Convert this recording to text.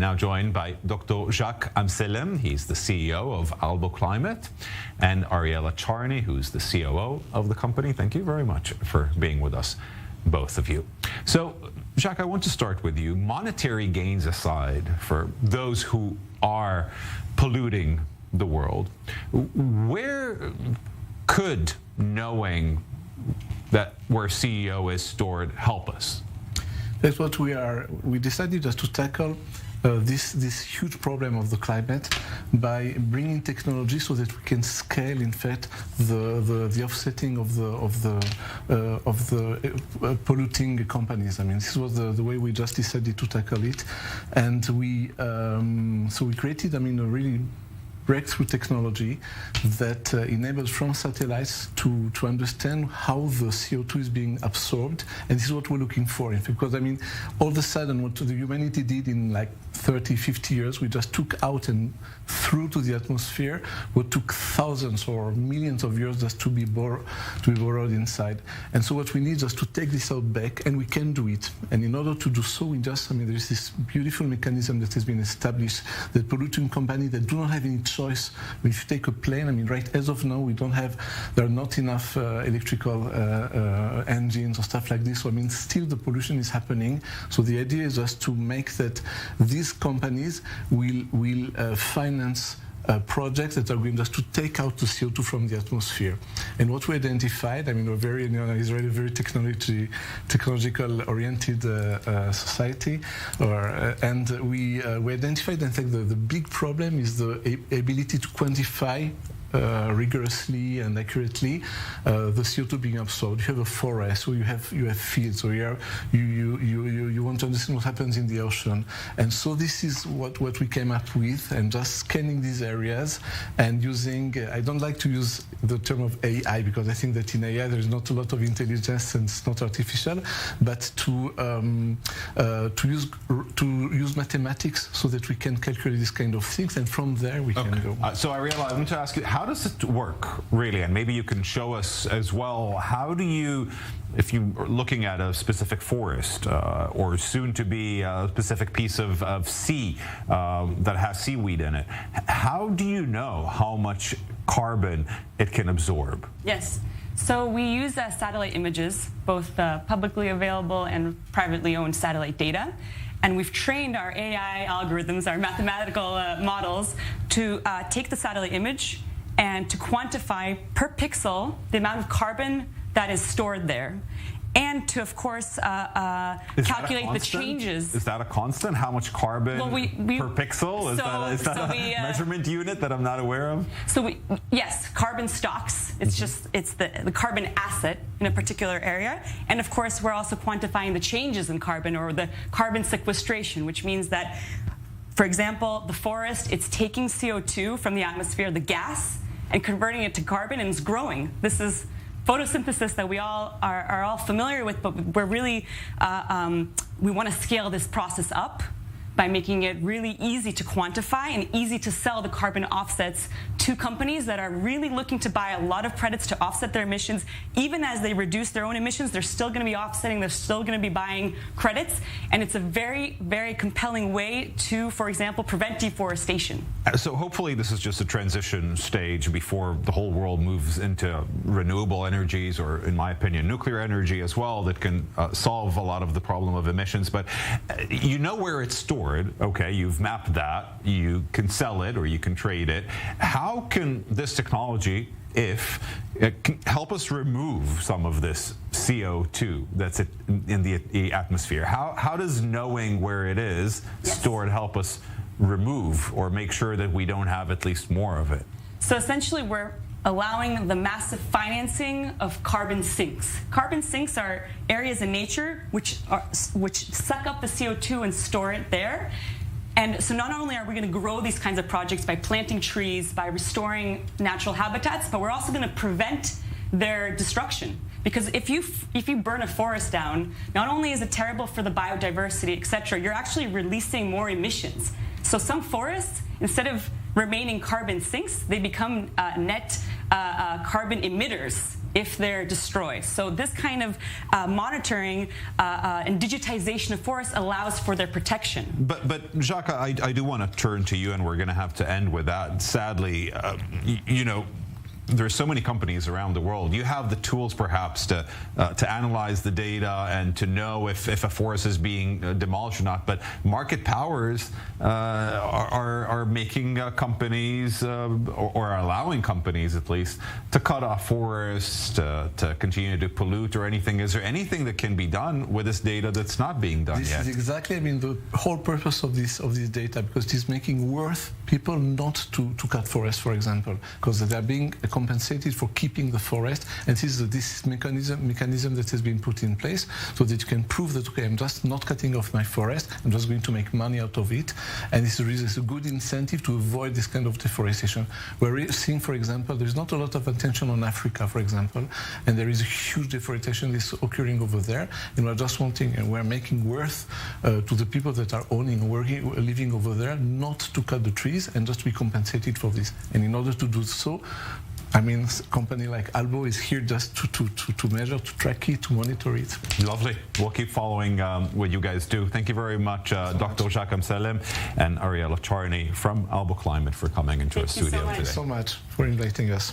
now joined by Dr. Jacques Amselem. He's the CEO of Albo Climate, and Ariella Charney, who's the COO of the company. Thank you very much for being with us, both of you. So, Jacques, I want to start with you. Monetary gains aside, for those who are polluting the world, where could knowing that where CEO is stored help us? That's what we decided just to tackle this huge problem of the climate by bringing technology so that we can scale, in fact, the offsetting of the polluting companies. I mean, this was the way we just decided to tackle it, and so we created, I mean, a really breakthrough technology that enables from satellites to understand how the CO2 is being absorbed, and this is what we're looking for. Because I mean, all of a sudden, what the humanity did in like 30, 50 years, we just took out and threw to the atmosphere what took thousands or millions of years just to be borrowed inside. And so what we need is just to take this out back, and we can do it. And in order to do so, there's this beautiful mechanism that has been established that polluting companies that do not have any choice. If you take a plane, I mean, right as of now, there are not enough electrical engines or stuff like this. So I mean, still the pollution is happening. So the idea is just to make that these companies will finance projects that are going just to take out the CO2 from the atmosphere. And what we identified, I mean, we're very, Israel is a very technological-oriented society, and we identified, in fact, the big problem is the ability to quantify rigorously and accurately the CO2 being absorbed. You have a forest, or you have fields, or you want to understand what happens in the ocean. And so this is what we came up with, and just scanning these areas and using, I don't like to use the term of AI, because I think that in AI there is not a lot of intelligence and it's not artificial, but to use mathematics so that we can calculate this kind of things, and from there we can go. So Ariella, I want to ask you, how does it work, really? And maybe you can show us as well, how do you, if you are looking at a specific forest or soon to be a specific piece of sea that has seaweed in it, how do you know how much carbon it can absorb? Yes. So we use satellite images, both publicly available and privately owned satellite data. And we've trained our AI algorithms, our mathematical models, to take the satellite image and to quantify per pixel the amount of carbon that is stored there, and to, of course, calculate the changes. Is that a constant? How much carbon per pixel? Is that a measurement unit that I'm not aware of? So yes, carbon stocks. It's just, it's the carbon asset in a particular area. And of course, we're also quantifying the changes in carbon, or the carbon sequestration, which means that, for example, the forest, it's taking CO2 from the atmosphere, the gas, and converting it to carbon, and it's growing. This is photosynthesis that we all are all familiar with, but we're really, we want to scale this process up by making it really easy to quantify and easy to sell the carbon offsets to companies that are really looking to buy a lot of credits to offset their emissions. Even as they reduce their own emissions, they're still going to be offsetting, they're still going to be buying credits, and it's a very, very compelling way to, for example, prevent deforestation. So hopefully this is just a transition stage before the whole world moves into renewable energies, or, in my opinion, nuclear energy as well, that can solve a lot of the problem of emissions. But you know where it's stored. Okay, you've mapped that, you can sell it or you can trade it. How can this technology, if it can help us remove some of this CO2 that's in the atmosphere? How does knowing where it is stored help us remove or make sure that we don't have at least more of it? So essentially we're allowing the massive financing of carbon sinks. Carbon sinks are areas in nature which suck up the CO2 and store it there. And so not only are we going to grow these kinds of projects by planting trees, by restoring natural habitats, but we're also going to prevent their destruction. Because if you burn a forest down, not only is it terrible for the biodiversity, etc., you're actually releasing more emissions. So some forests, instead of remaining carbon sinks, they become net carbon emitters. if they're destroyed. So this kind of monitoring and digitization of forests allows for their protection. But Jacques, I do want to turn to you, and we're going to have to end with that. Sadly, you know, there's so many companies around the world. You have the tools perhaps to analyze the data and to know if a forest is being demolished or not, but market powers are making companies or allowing companies at least to cut off forests, to continue to pollute or anything. Is there anything that can be done with this data that's not being done yet? This is exactly, I mean, the whole purpose of this data, because it is making worth people not to cut forests, for example, because they are being compensated for keeping the forest, and this mechanism that has been put in place so that you can prove that, okay, I'm just not cutting off my forest, I'm just going to make money out of it, and it's a good incentive to avoid this kind of deforestation. We're seeing, for example, there's not a lot of attention on Africa, for example, and there is a huge deforestation that's occurring over there, and we're just wanting, and we're making worth to the people that are owning, working, living over there, not to cut the trees and just to be compensated for this. And in order to do so, I mean, a company like Albo is here just to measure, to track it, to monitor it. Lovely. We'll keep following what you guys do. Thank you very much, Dr. Jacques Amsalem and Ariella Charney from Albo Climate for coming into our studio today. Thank you so much for inviting us.